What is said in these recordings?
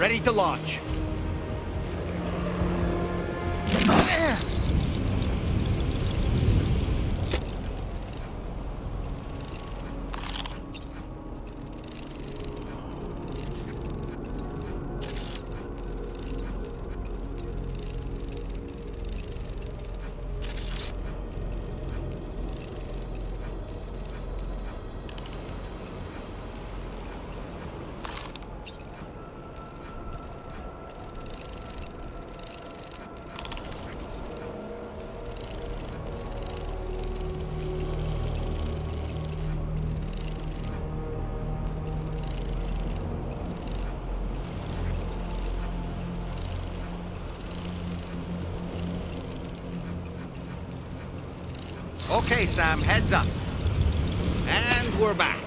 Ready to launch. Okay, Sam, heads up. And we're back.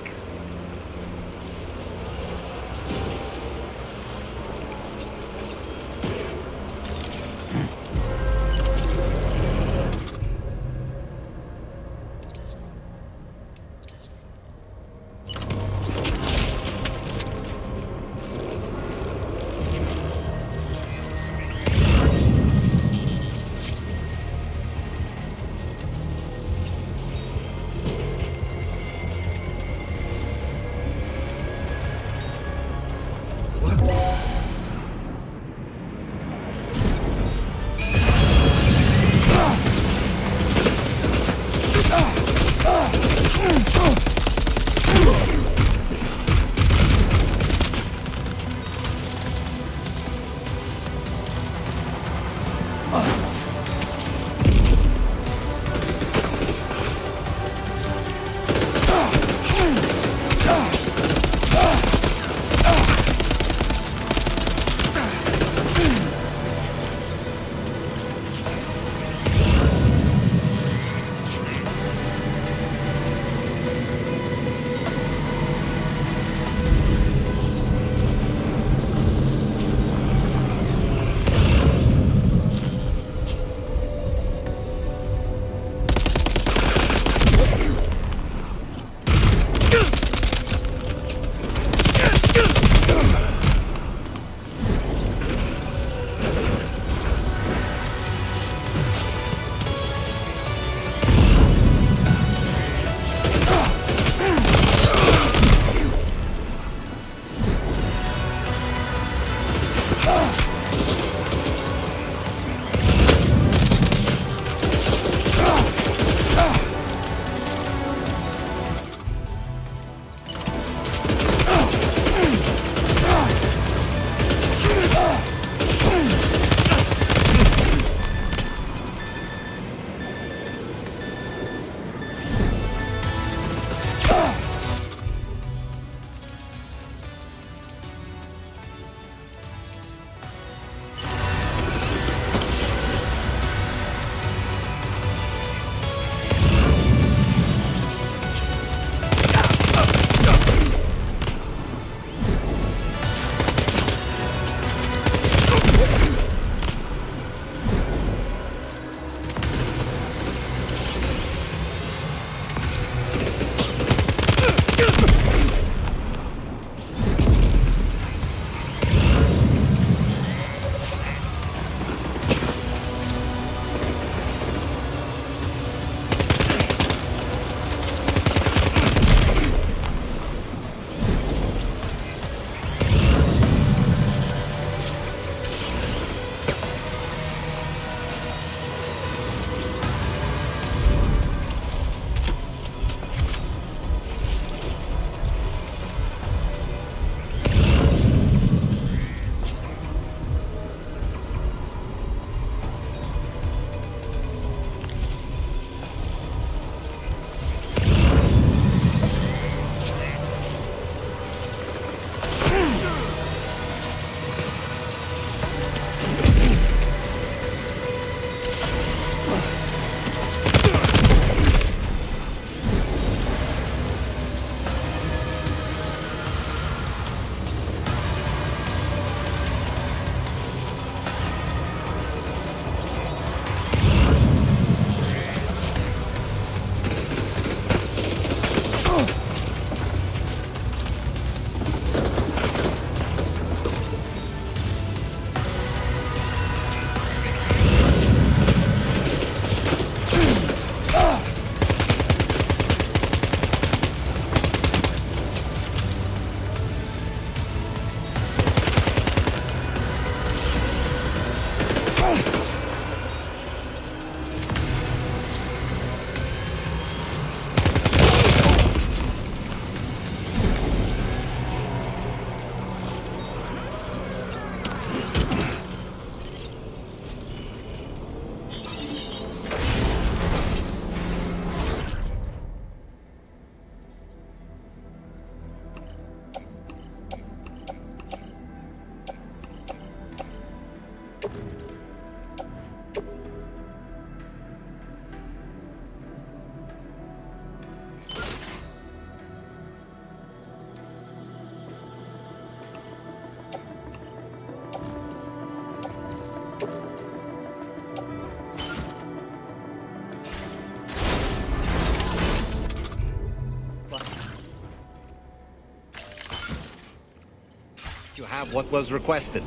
have what was requested.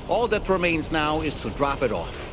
All that remains now is to drop it off.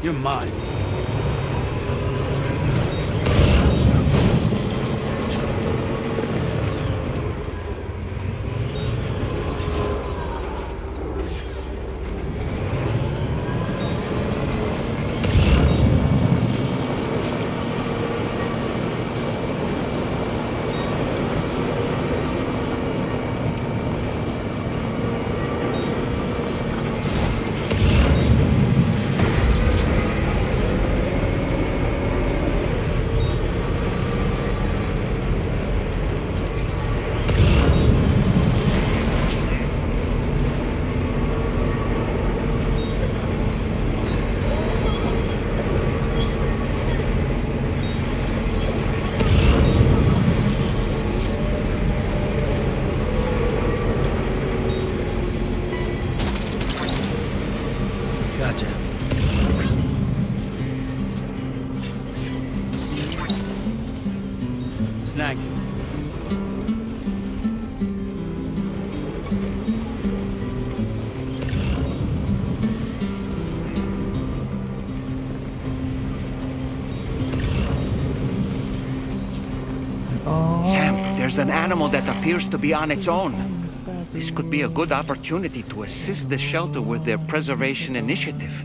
You're mine. Gotcha. Snag. Sam, there's an animal that appears to be on its own. This could be a good opportunity to assist the shelter with their preservation initiative.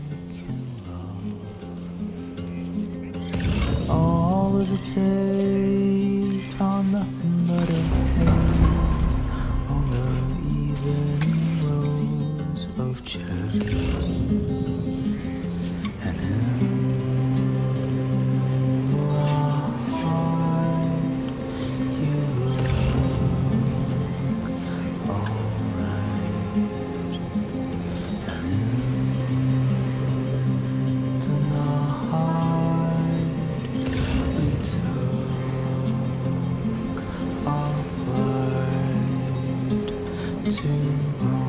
All of the takes are nothing but a haze on the evening rows of chairs. And in your heart you look alright. And in the night we took our flight to Rome.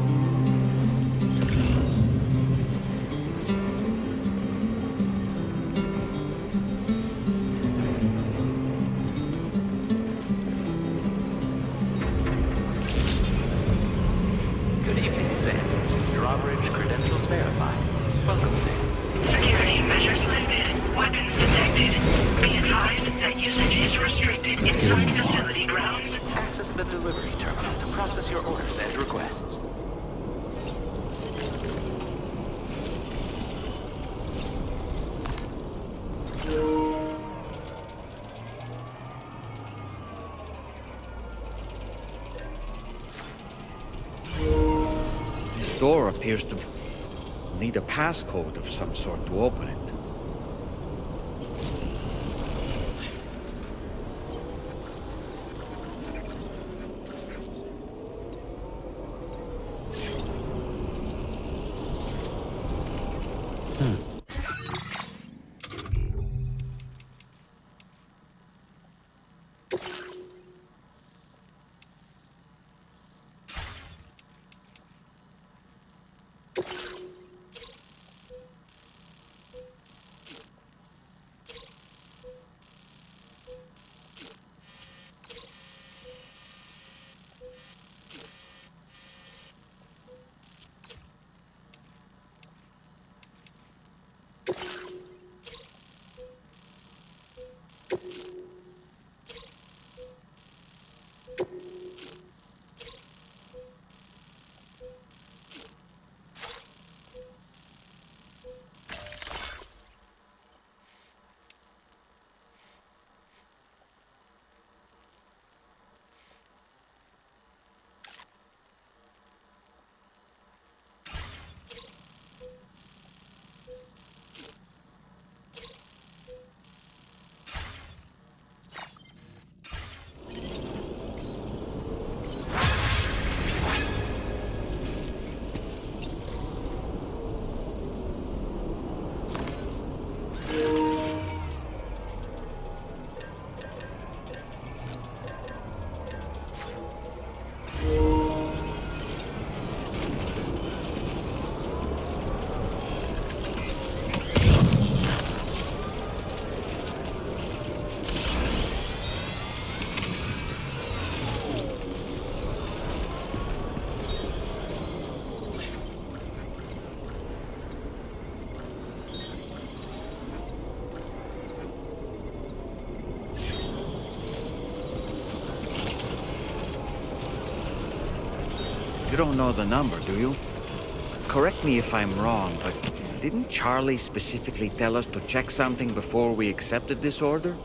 Good evening, Sam. Drawbridge credentials verified. Welcome, Sam. Security measures lifted. Weapons detected. Be advised that usage is restricted inside facility grounds. Access the delivery terminal to process your orders and requests. This door appears to need a passcode of some sort to open it. You don't know the number, do you? Correct me if I'm wrong, but didn't Charlie specifically tell us to check something before we accepted this order?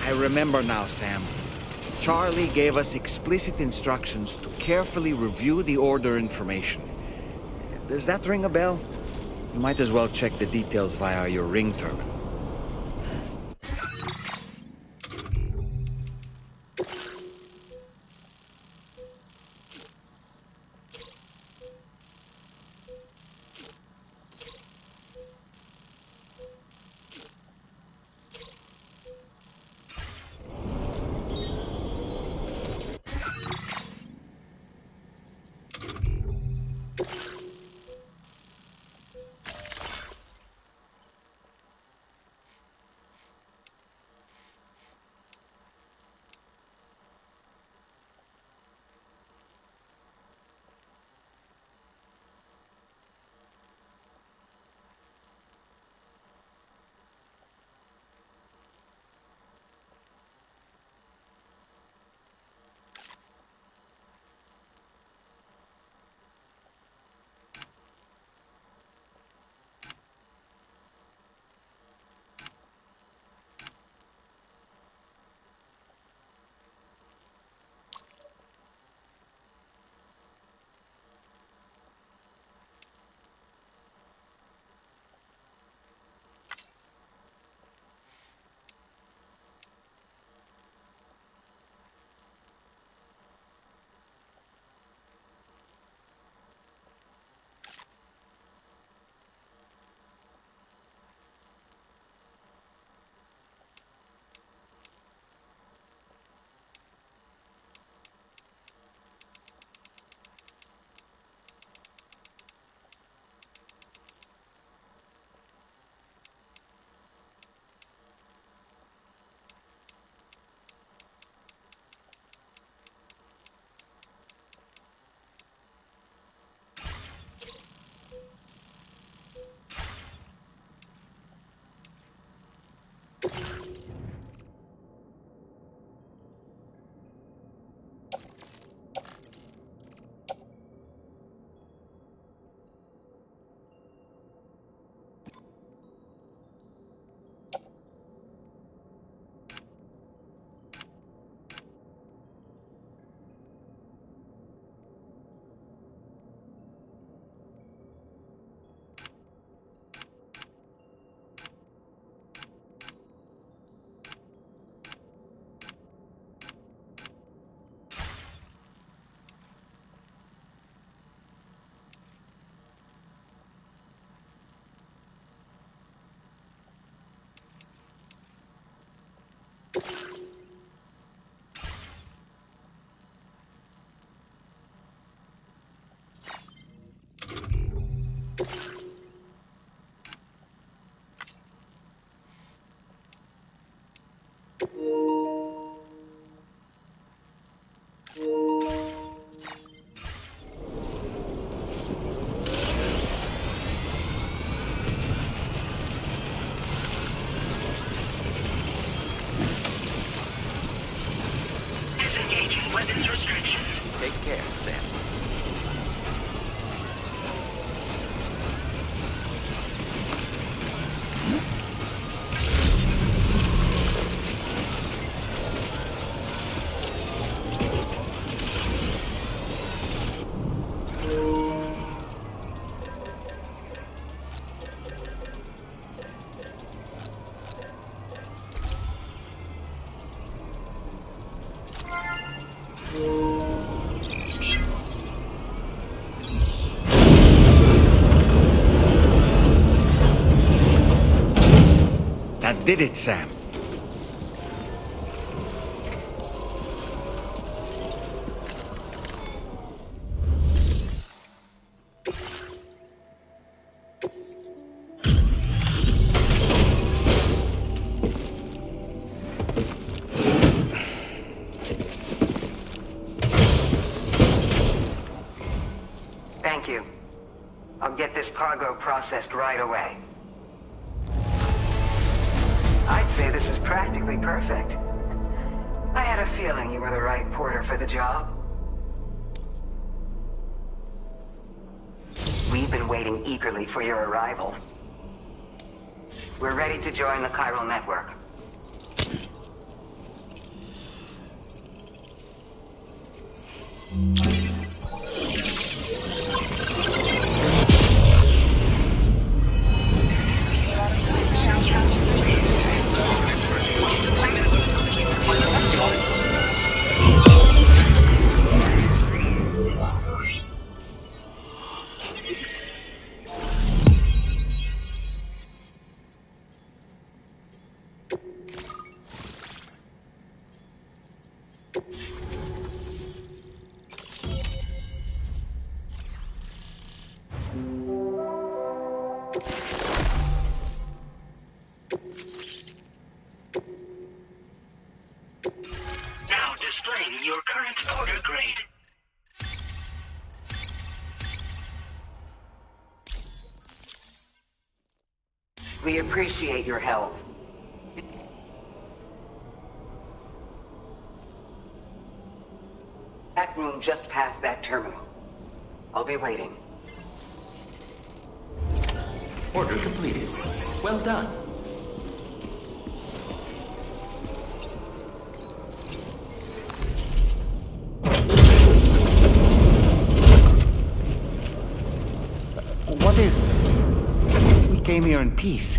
I remember now, Sam. Charlie gave us explicit instructions to carefully review the order information. Does that ring a bell? You might as well check the details via your ring terminal. care, Sam. That did it, Sam. Thank you. I'll get this cargo processed right away. I'd say this is practically perfect. I had a feeling you were the right porter for the job. We've been waiting eagerly for your arrival. We're ready to join the chiral network. Now displaying your current order grade. We appreciate your help. That room just past that terminal. I'll be waiting. Order completed. Well done. What is this? We came here in peace.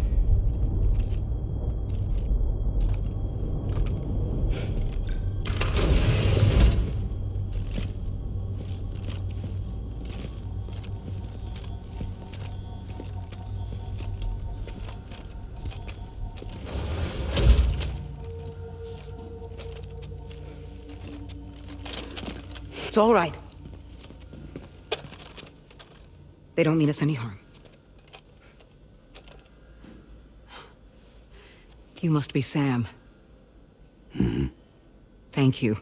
It's all right. They don't mean us any harm. You must be Sam. Thank you.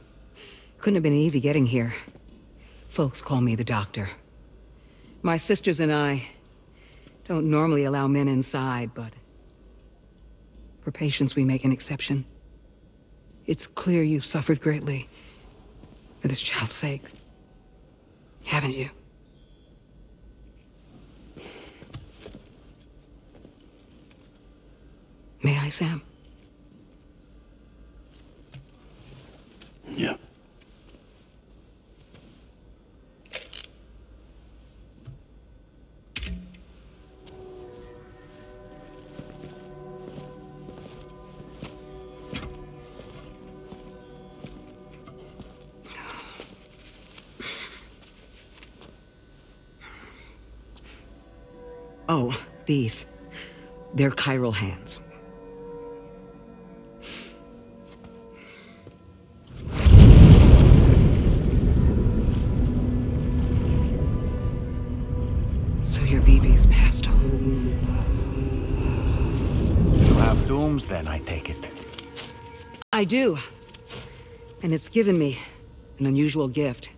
Couldn't have been easy getting here. Folks call me the doctor. My sisters and I don't normally allow men inside, but for patients we make an exception. It's clear you've suffered greatly for this child's sake. Haven't you? May I, Sam? Yeah. Oh, these. They're chiral hands. So your BB's passed home. You have dooms then, I take it. I do. And it's given me an unusual gift.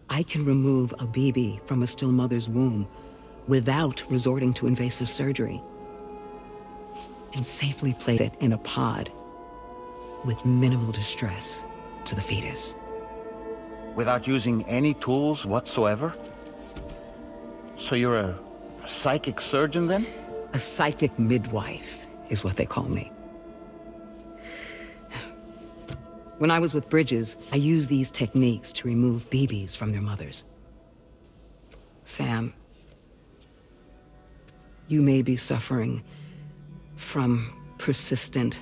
I can remove a BB from a still mother's womb without resorting to invasive surgery, and safely place it in a pod with minimal distress to the fetus. Without using any tools whatsoever? So you're a psychic surgeon then? A psychic midwife is what they call me. When I was with Bridges, I used these techniques to remove babies from their mothers. Sam, you may be suffering from persistent,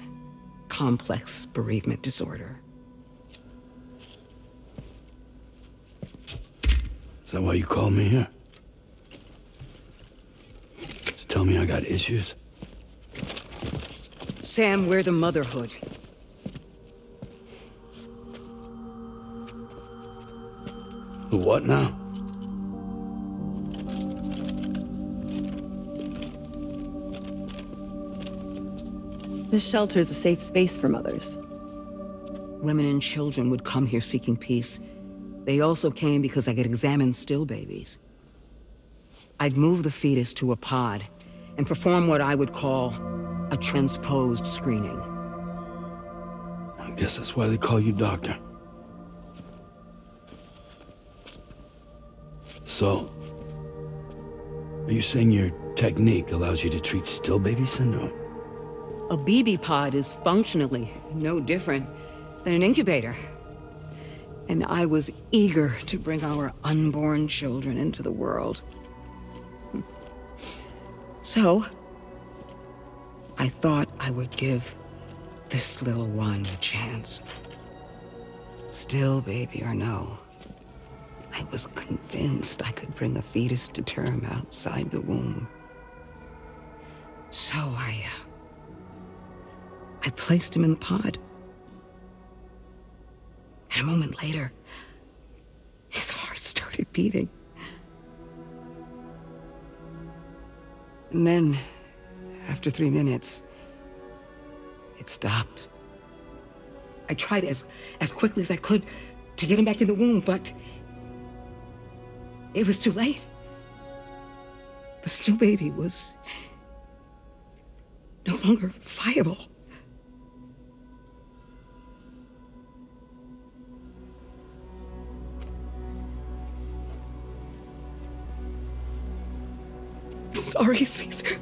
complex bereavement disorder. Is that why you called me here? To tell me I got issues? Sam, we're the motherhood. The what now? This shelter is a safe space for mothers. Women and children would come here seeking peace. They also came because I could examine still babies. I'd move the fetus to a pod and perform what I would call a transposed screening. I guess that's why they call you doctor. So, are you saying your technique allows you to treat still baby syndrome? A BB pod is functionally no different than an incubator. And I was eager to bring our unborn children into the world. So, I thought I would give this little one a chance. Still baby or no, I was convinced I could bring a fetus to term outside the womb. So I placed him in the pod. And a moment later, his heart started beating. And then, after 3 minutes, it stopped. I tried as quickly as I could to get him back in the womb, but it was too late. The still baby was no longer viable. Sorry, Caesar.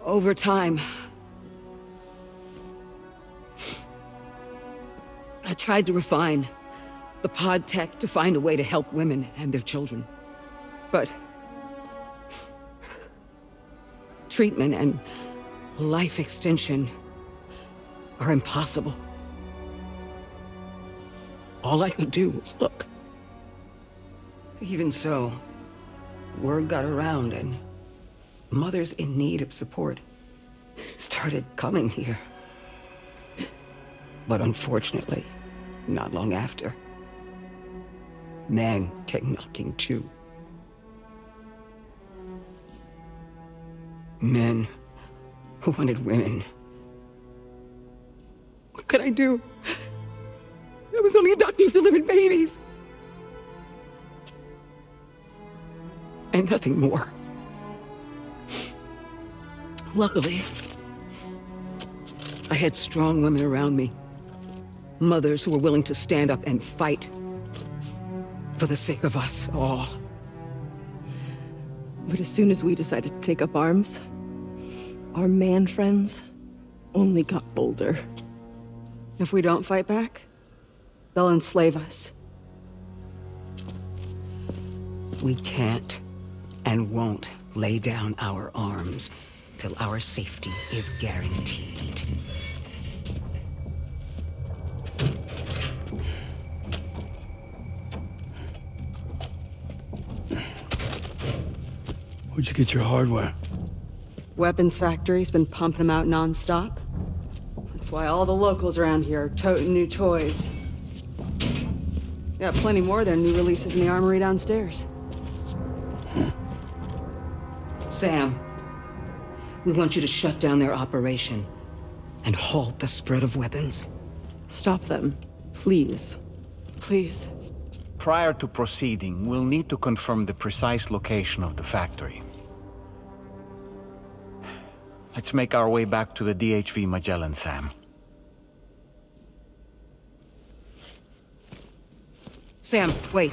Over time, I tried to refine the pod tech to find a way to help women and their children. But treatment and life extension are impossible. All I could do was look. Even so, word got around and mothers in need of support started coming here. But unfortunately, not long after, men came knocking too. Men who wanted women. What could I do? I was only a doctor who delivered babies. And nothing more. Luckily, I had strong women around me. Mothers who were willing to stand up and fight for the sake of us all. But as soon as we decided to take up arms, our man friends only got bolder. If we don't fight back, they'll enslave us. We can't and won't lay down our arms till our safety is guaranteed. Where'd you get your hardware? Weapons factory's been pumping them out non-stop. That's why all the locals around here are toting new toys. Got plenty more of their new releases in the armory downstairs. Sam, we want you to shut down their operation and halt the spread of weapons. Stop them. Please. Please. Prior to proceeding, we'll need to confirm the precise location of the factory. Let's make our way back to the DHV Magellan, Sam. Sam, wait.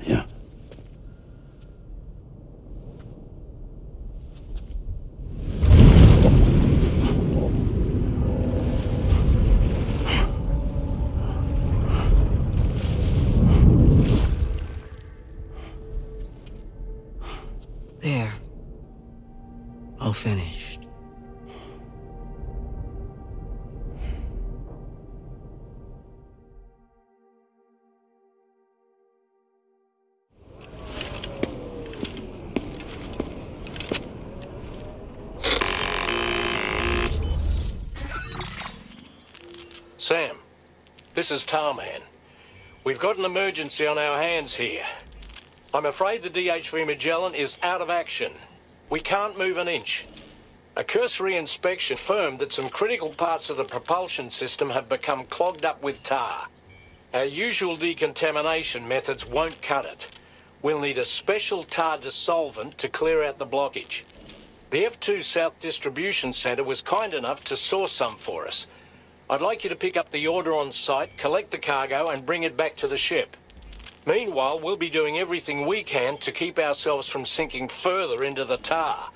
Yeah. There. All finished. Sam, this is Tarman. We've got an emergency on our hands here. I'm afraid the DHV Magellan is out of action. We can't move an inch. A cursory inspection confirmed that some critical parts of the propulsion system have become clogged up with tar. Our usual decontamination methods won't cut it. We'll need a special tar dissolvent to clear out the blockage. The F2 South Distribution Centre was kind enough to source some for us. I'd like you to pick up the order on site, collect the cargo and bring it back to the ship. Meanwhile, we'll be doing everything we can to keep ourselves from sinking further into the tar,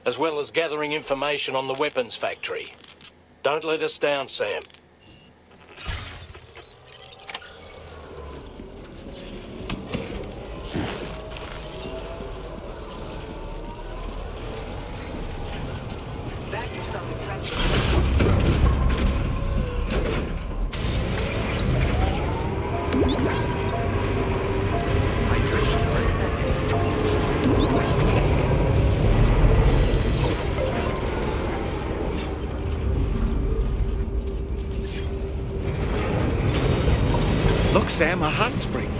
as well as gathering information on the weapons factory. Don't let us down, Sam. Look, Sam, a hot spring.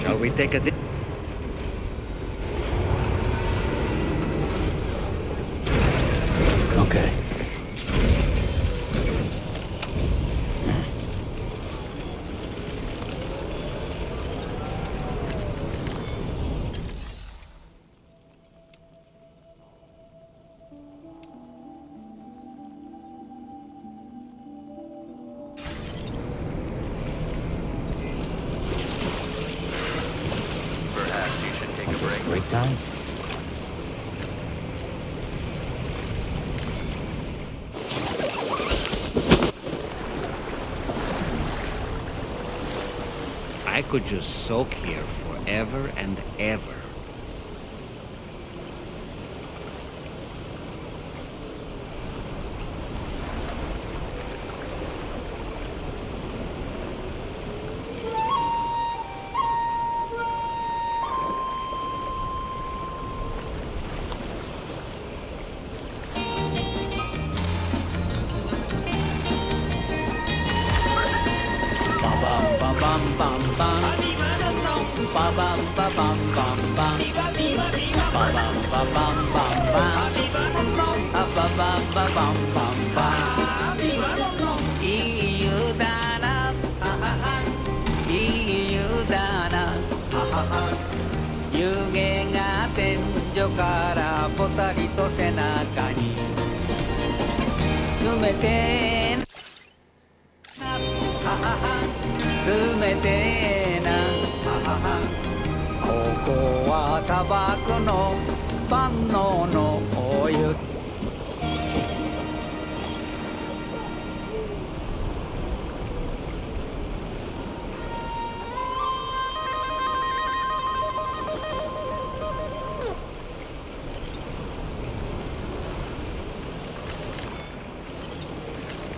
Shall we take a dip? Okay. Perhaps you should take a break. Break time? I could just soak here forever and ever.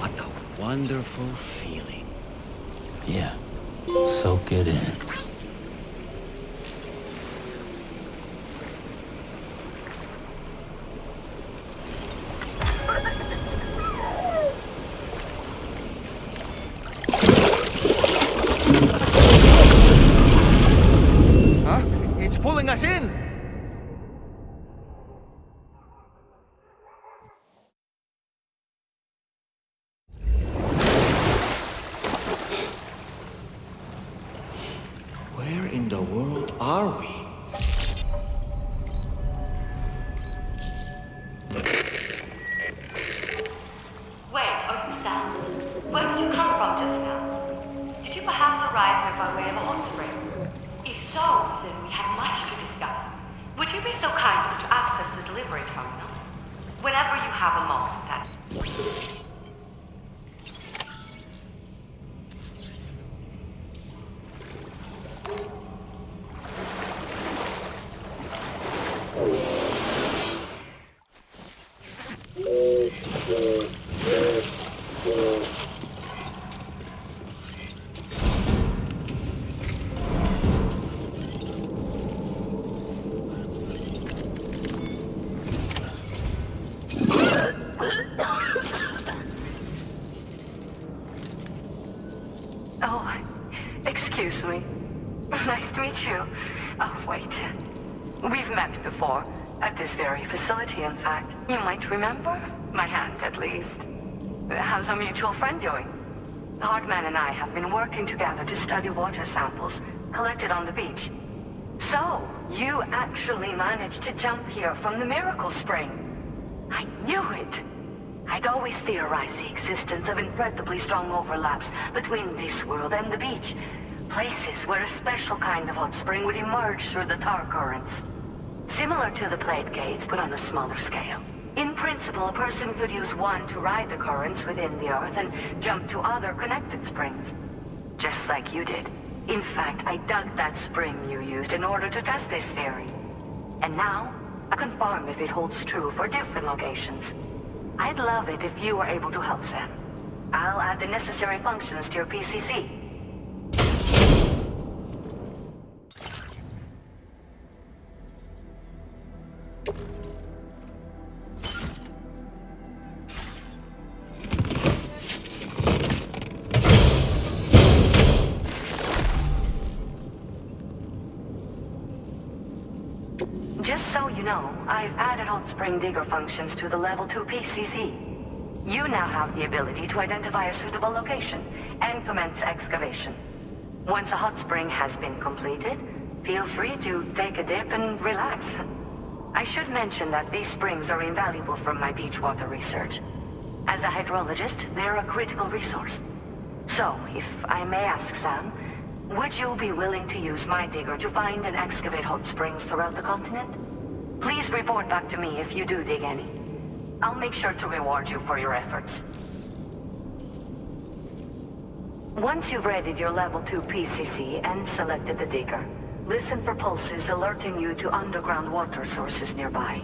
What a wonderful feeling. Yeah. Soak it in. What's pulling us in? Where in the world are we? Wait, are you Sam? Where did you come from just now? Did you perhaps arrive here by way of a hot spring? If so, then we have much to discuss. Would you be so kind as to access the delivery terminal? Whenever you have a moment, that's... Oh, excuse me. Nice to meet you. Oh, wait. We've met before. At this very facility, in fact. You might remember? My hand, at least. How's our mutual friend doing? Hardman and I have been working together to study water samples collected on the beach. So, you actually managed to jump here from the Miracle Spring. I knew it. I'd always theorized the existence of incredibly strong overlaps between this world and the beach. Places where a special kind of hot spring would emerge through the tar currents. Similar to the plate gates, but on a smaller scale. In principle, a person could use one to ride the currents within the Earth and jump to other connected springs. Just like you did. In fact, I dug that spring you used in order to test this theory. And now, I confirm if it holds true for different locations. I'd love it if you were able to help Sam. I'll add the necessary functions to your PCC. Just so you know, I've added hot spring digger functions to the level 2 PCC. You now have the ability to identify a suitable location and commence excavation. Once a hot spring has been completed, feel free to take a dip and relax. I should mention that these springs are invaluable from my beach water research. As a hydrologist, they're a critical resource. So, if I may ask, Sam, would you be willing to use my digger to find and excavate hot springs throughout the continent? Please report back to me if you do dig any. I'll make sure to reward you for your efforts. Once you've readied your level 2 PCC and selected the digger, listen for pulses alerting you to underground water sources nearby.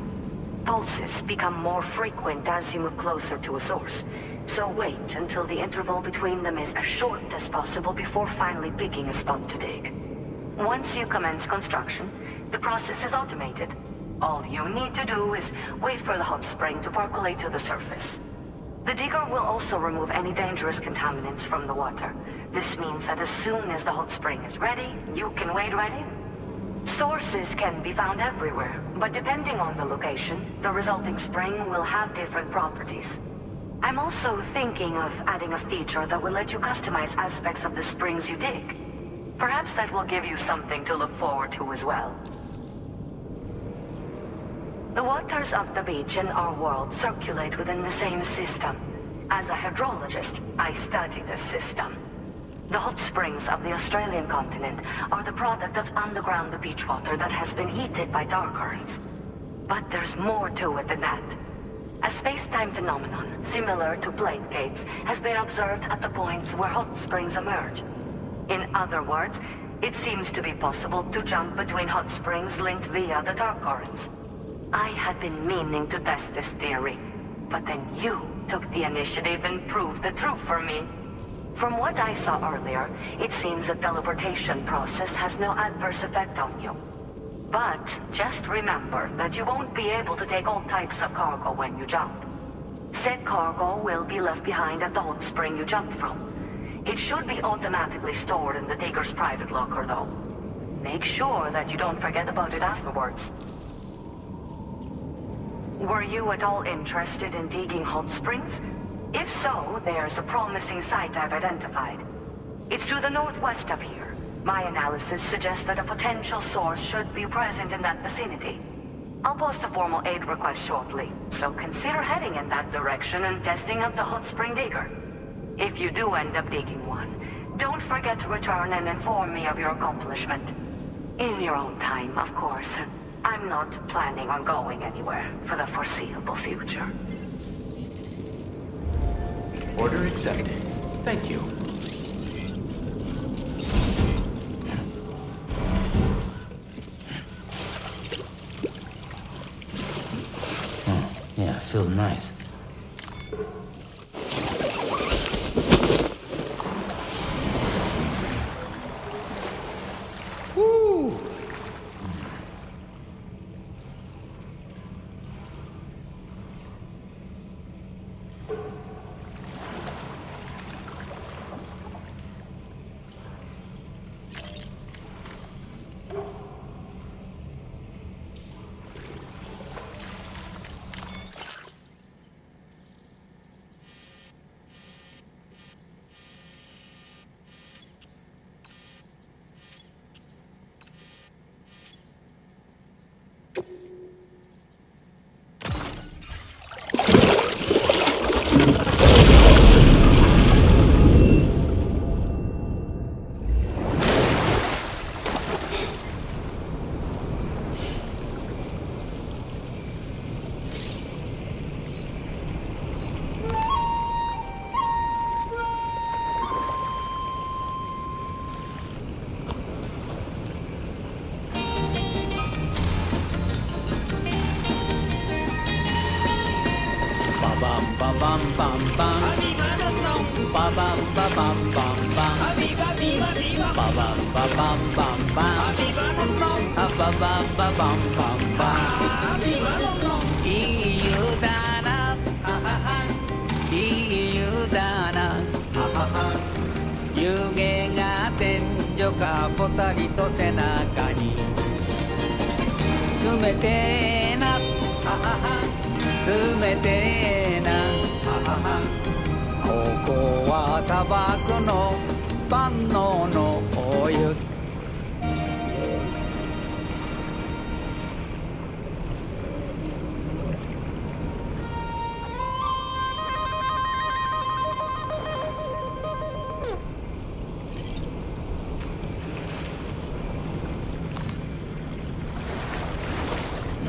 Pulses become more frequent as you move closer to a source, so wait until the interval between them is as short as possible before finally picking a spot to dig. Once you commence construction, the process is automated. All you need to do is wait for the hot spring to percolate to the surface. The digger will also remove any dangerous contaminants from the water. This means that as soon as the hot spring is ready, you can wade right in. Sources can be found everywhere, but depending on the location, the resulting spring will have different properties. I'm also thinking of adding a feature that will let you customize aspects of the springs you dig. Perhaps that will give you something to look forward to as well. The waters of the beach in our world circulate within the same system. As a hydrologist, I study this system. The hot springs of the Australian continent are the product of underground beach water that has been heated by tar currents. But there's more to it than that. A space-time phenomenon, similar to plate gates, has been observed at the points where hot springs emerge. In other words, it seems to be possible to jump between hot springs linked via the tar currents. I had been meaning to test this theory, but then you took the initiative and proved the truth for me. From what I saw earlier, it seems the teleportation process has no adverse effect on you. But just remember that you won't be able to take all types of cargo when you jump. Said cargo will be left behind at the hot spring you jumped from. It should be automatically stored in the digger's private locker, though. make sure that you don't forget about it afterwards. Were you at all interested in digging hot springs? If so, there's a promising site I've identified. It's to the northwest of here. My analysis suggests that a potential source should be present in that vicinity. I'll post a formal aid request shortly, so consider heading in that direction and testing out the hot spring digger. If you do end up digging one, don't forget to return and inform me of your accomplishment. In your own time, of course. I'm not planning on going anywhere for the foreseeable future. Order accepted. Thank you. Yeah, feels nice. Woo!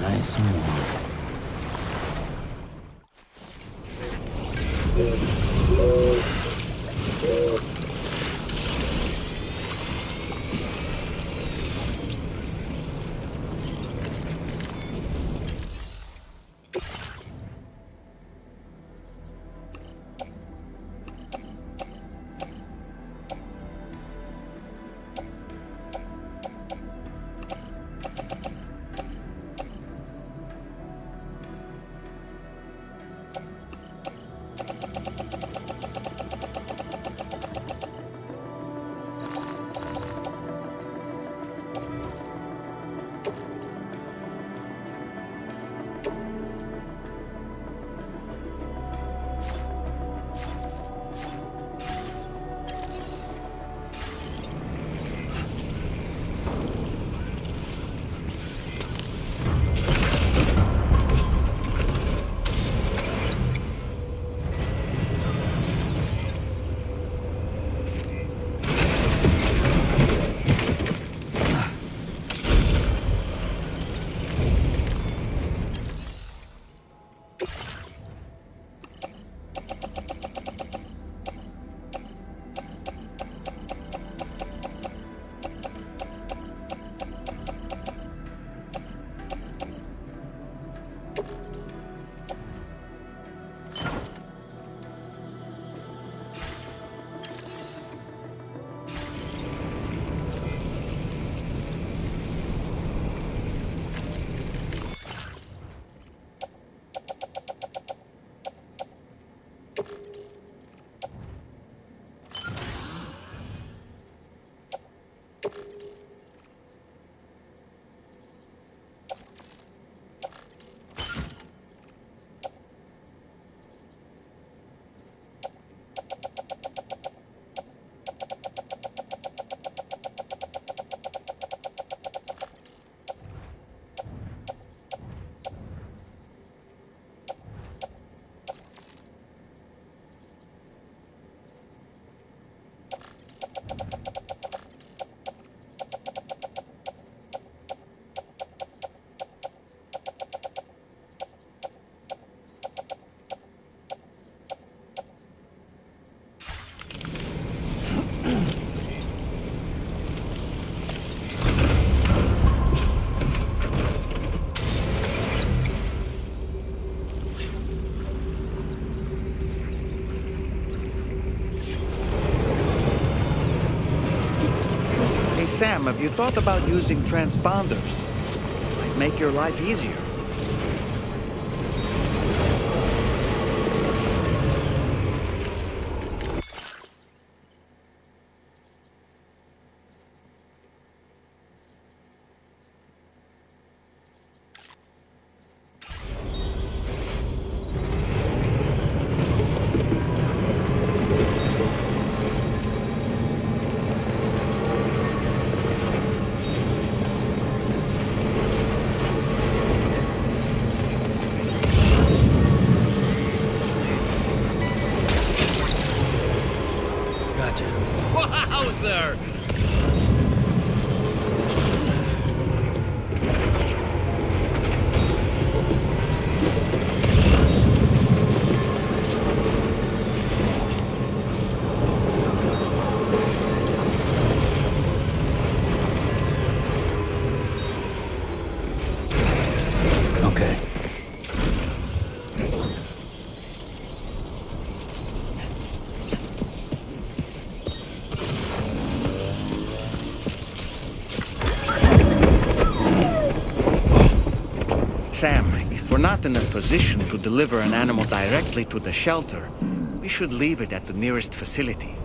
Nice and warm. Sam, have you thought about using transponders? Might make your life easier. Wowzer! Okay. Sam, if we're not in a position to deliver an animal directly to the shelter, we should leave it at the nearest facility.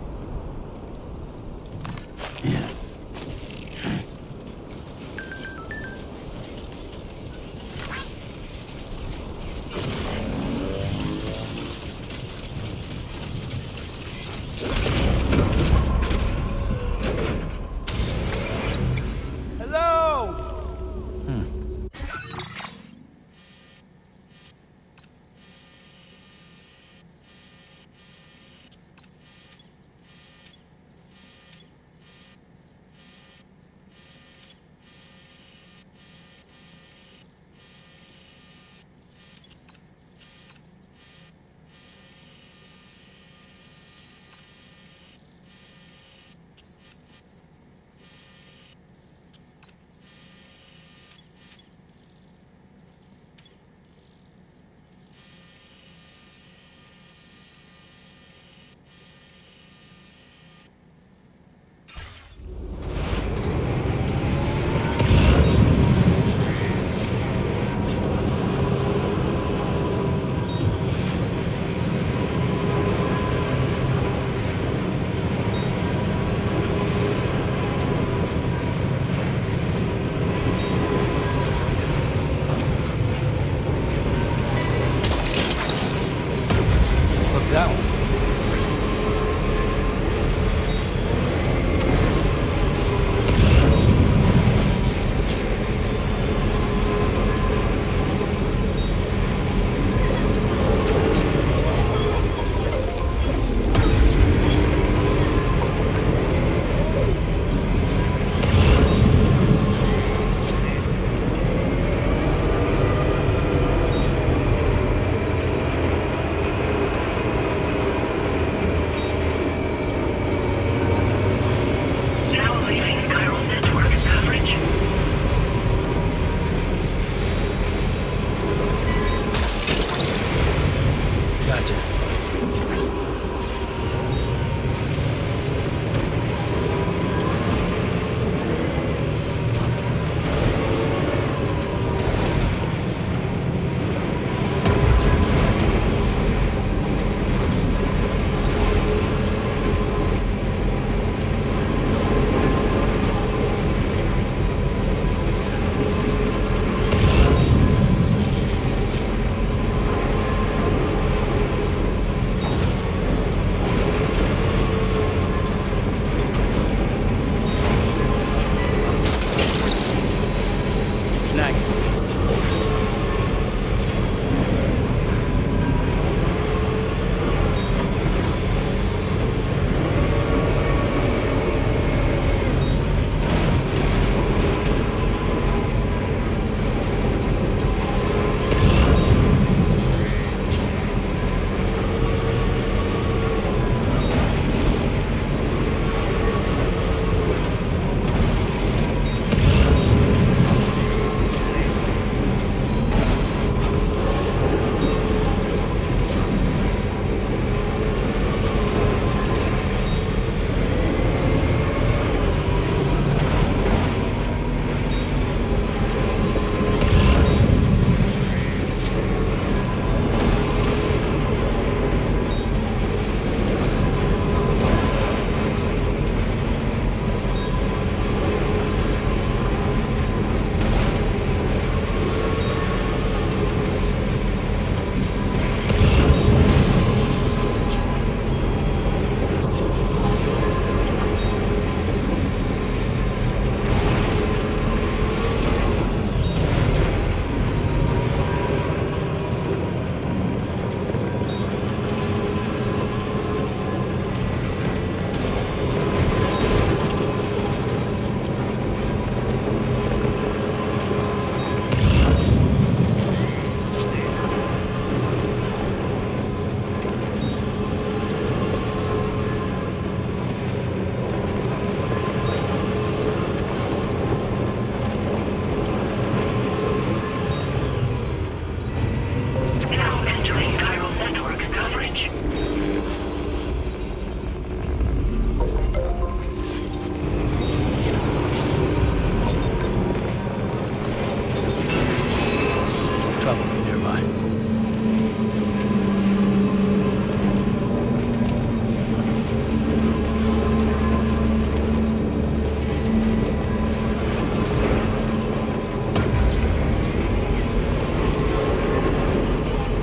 trouble nearby.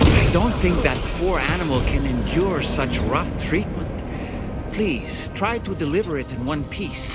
I don't think that poor animal can endure such rough treatment. Please, try to deliver it in one piece.